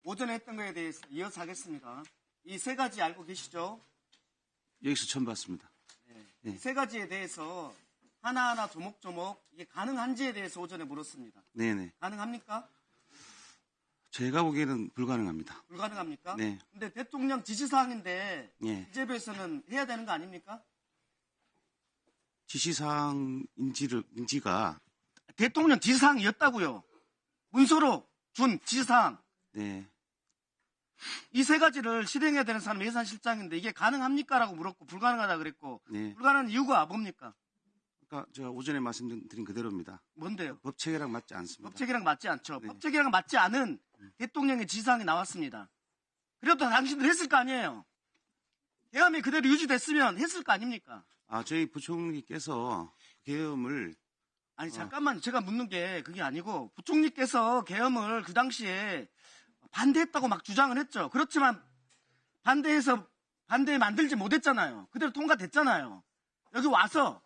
오전에 했던 거에 대해서 이어서 하겠습니다. 이 세 가지 알고 계시죠? 여기서 처음 봤습니다. 이 세 가지에 대해서 하나하나 조목조목 이게 가능한지에 대해서 오전에 물었습니다. 네네. 가능합니까? 제가 보기에는 불가능합니다. 불가능합니까? 네. 근데 대통령 지시사항인데 예. 기재부에서는 해야 되는 거 아닙니까? 지시사항인지가 대통령 지시사항이었다고요. 문서로 준 지시사항. 네. 이 세 가지를 실행해야 되는 사람이 예산실장인데 이게 가능합니까? 라고 물었고 불가능하다 그랬고 네. 불가능한 이유가 뭡니까? 그러니까 제가 오전에 말씀드린 그대로입니다. 뭔데요? 법 체계랑 맞지 않습니다. 법체계랑 맞지 않죠. 네. 법체계랑 맞지 않은 대통령의 지시사항이 나왔습니다. 그래도 당신들 했을 거 아니에요. 계엄이 그대로 유지됐으면 했을 거 아닙니까? 저희 부총리께서 계엄을 아니 잠깐만 제가 묻는 게 그게 아니고 부총리께서 계엄을 그 당시에 반대했다고 막 주장을 했죠. 그렇지만 반대에 만들지 못했잖아요. 그대로 통과됐잖아요. 여기 와서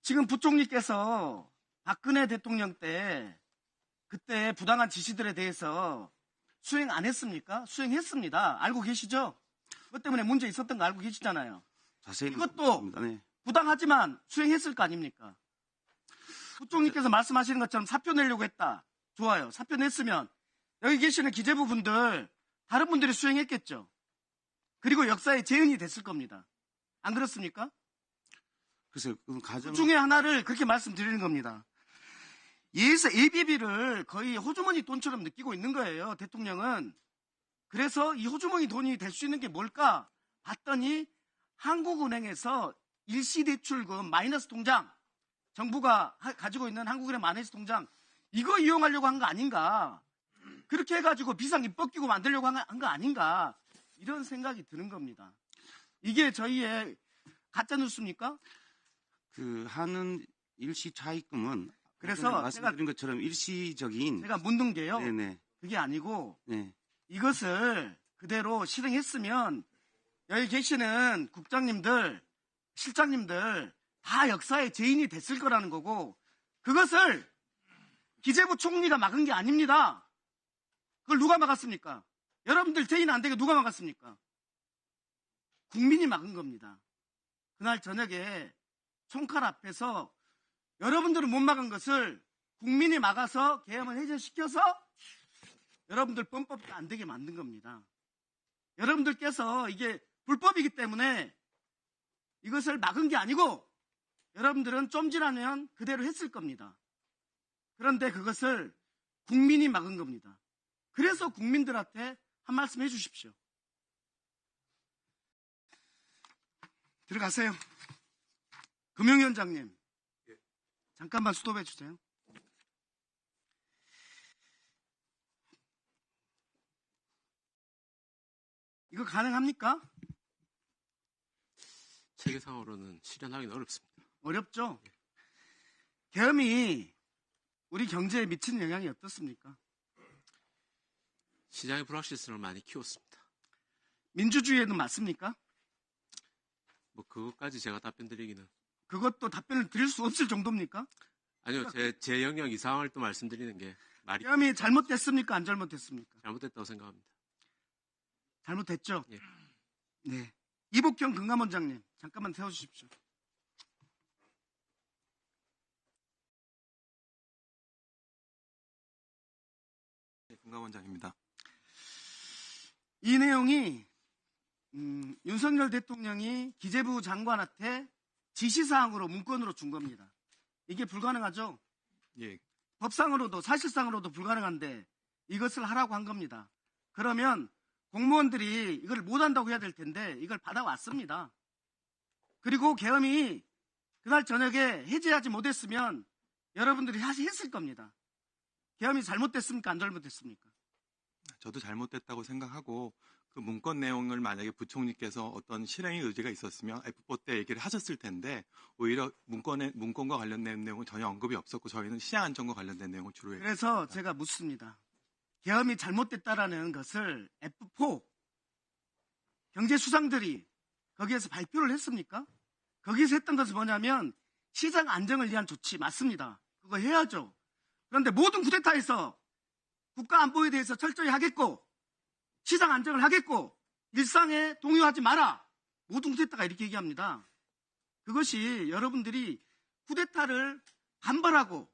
지금 부총리께서 박근혜 대통령 때 그때 부당한 지시들에 대해서 수행 안 했습니까? 수행했습니다. 알고 계시죠? 그것 때문에 문제 있었던 거 알고 계시잖아요. 자세히 이것도 모르겠습니다. 네. 부당하지만 수행했을 거 아닙니까? 부총리께서 말씀하시는 것처럼 사표 내려고 했다. 좋아요. 사표 냈으면 여기 계시는 기재부 분들 다른 분들이 수행했겠죠. 그리고 역사에 재현이 됐을 겁니다. 안 그렇습니까? 그래서 그 가정 그 중에 하나를 그렇게 말씀드리는 겁니다. 예비비를 거의 호주머니 돈처럼 느끼고 있는 거예요. 대통령은. 그래서 이 호주머니 돈이 될 수 있는 게 뭘까 봤더니 한국은행에서 일시대출금 마이너스 통장, 정부가 가지고 있는 한국은행 마이너스 통장 이거 이용하려고 한 거 아닌가. 그렇게 해가지고 비상입법 기구 만들려고 한 거 아닌가. 이런 생각이 드는 겁니다. 이게 저희의 가짜뉴스입니까? 그 하는 일시 차입금은 그래서 말씀드린 것처럼 일시적인 제가 묻는 게요. 네네. 그게 아니고 네. 이것을 그대로 실행했으면 여기 계시는 국장님들, 실장님들 다 역사의 죄인이 됐을 거라는 거고 그것을 기재부 총리가 막은 게 아닙니다. 그걸 누가 막았습니까? 여러분들 죄인 안 되게 누가 막았습니까? 국민이 막은 겁니다. 그날 저녁에 총칼 앞에서 여러분들은 못 막은 것을 국민이 막아서 계엄을 해제시켜서 여러분들 범법도 안 되게 만든 겁니다. 여러분들께서 이게 불법이기 때문에 이것을 막은 게 아니고 여러분들은 좀 지나면 그대로 했을 겁니다. 그런데 그것을 국민이 막은 겁니다. 그래서 국민들한테 한 말씀 해주십시오. 들어가세요. 금융위원장님. 잠깐만 스톱해 주세요. 이거 가능합니까? 체계상으로는 실현하기는 어렵습니다. 어렵죠? 계엄이 우리 경제에 미치는 영향이 어떻습니까? 시장의 불확실성을 많이 키웠습니다. 민주주의에는 맞습니까? 뭐 그것까지 제가 답변 드리기는 그것도 답변을 드릴 수 없을 정도입니까? 아니요. 제 영역 이상을 또 말씀드리는 게 말이 계엄이 잘못됐습니까? 안 잘못됐습니까? 잘못됐다고 생각합니다. 잘못됐죠? 예. 네. 이복형 금감원장님 잠깐만 세워주십시오. 네, 금감원장입니다. 이 내용이 윤석열 대통령이 기재부 장관한테 지시사항으로 문건으로 준 겁니다. 이게 불가능하죠? 예, 법상으로도 사실상으로도 불가능한데 이것을 하라고 한 겁니다. 그러면 공무원들이 이걸 못한다고 해야 될 텐데 이걸 받아왔습니다. 그리고 계엄이 그날 저녁에 해제하지 못했으면 여러분들이 했을 겁니다. 계엄이 잘못됐습니까? 안 잘못됐습니까? 저도 잘못됐다고 생각하고 그 문건 내용을 만약에 부총리께서 어떤 실행의 의지가 있었으면 F4 때 얘기를 하셨을 텐데 오히려 문건과 관련된 내용은 전혀 언급이 없었고 저희는 시장 안전과 관련된 내용을 주로 그래서 제가 묻습니다. 계엄이 잘못됐다라는 것을 F4 경제수상들이 거기에서 발표를 했습니까? 거기서 했던 것은 뭐냐면 시장 안정을 위한 조치 맞습니다. 그거 해야죠. 그런데 모든 쿠데타에서 국가 안보에 대해서 철저히 하겠고 시장 안정을 하겠고 일상에 동요하지 마라. 모든 쿠데타가 이렇게 얘기합니다. 그것이 여러분들이 쿠데타를 반발하고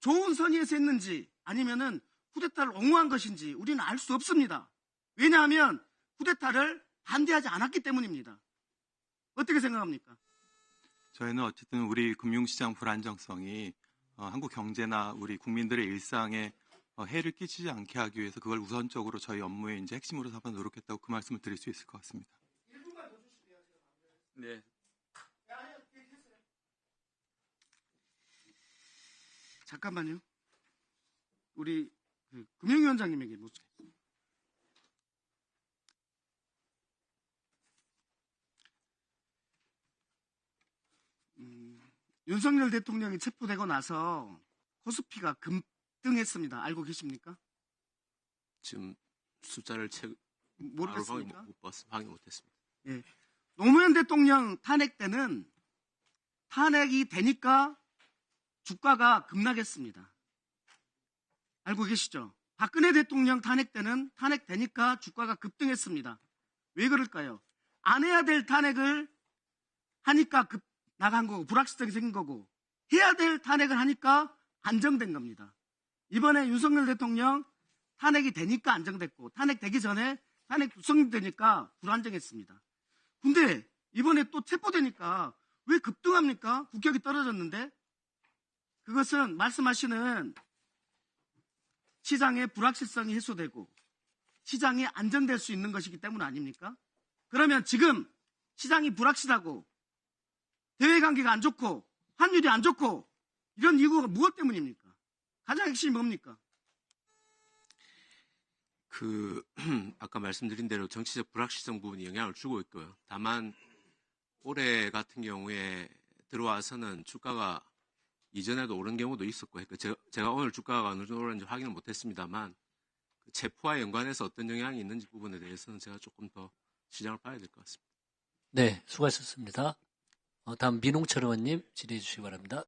좋은 선의에서 했는지 아니면은 쿠데타를 옹호한 것인지 우리는 알 수 없습니다. 왜냐하면 쿠데타를 반대하지 않았기 때문입니다. 어떻게 생각합니까? 저희는 어쨌든 우리 금융시장 불안정성이 한국 경제나 우리 국민들의 일상에 해를 끼치지 않게 하기 위해서 그걸 우선적으로 저희 업무의 이제 핵심으로 삼아 노력했다고 그 말씀을 드릴 수 있을 것 같습니다. 1분만 더 주시면 네. 잠깐만요. 우리 금융위원장님에게 묻겠습니다. 윤석열 대통령이 체포되고 나서 코스피가 급등했습니다. 알고 계십니까? 지금 숫자를 모르겠습니까? 못 봤어, 확인 못했습니다. 예. 노무현 대통령 탄핵 때는 탄핵이 되니까 주가가 급락했습니다. 알고 계시죠? 박근혜 대통령 탄핵 때는 탄핵되니까 주가가 급등했습니다. 왜 그럴까요? 안 해야 될 탄핵을 하니까 급 나간 거고 불확실성이 생긴 거고 해야 될 탄핵을 하니까 안정된 겁니다. 이번에 윤석열 대통령 탄핵이 되니까 안정됐고 탄핵되기 전에 탄핵 구성되니까 불안정했습니다. 근데 이번에 또 체포되니까 왜 급등합니까? 국격이 떨어졌는데 그것은 말씀하시는 시장의 불확실성이 해소되고 시장이 안정될 수 있는 것이기 때문 아닙니까? 그러면 지금 시장이 불확실하고 대외관계가 안 좋고 환율이 안 좋고 이런 이유가 무엇 때문입니까? 가장 핵심이 뭡니까? 아까 말씀드린 대로 정치적 불확실성 부분이 영향을 주고 있고요. 다만 올해 같은 경우에 들어와서는 주가가 이전에도 오른 경우도 있었고, 제가 오늘 주가가 어느 정도 오른지 확인은 못했습니다만 체포와 연관해서 어떤 영향이 있는지 부분에 대해서는 제가 조금 더 시장을 봐야 될 것 같습니다. 네, 수고하셨습니다. 다음 민홍철 의원님 질의해 주시기 바랍니다.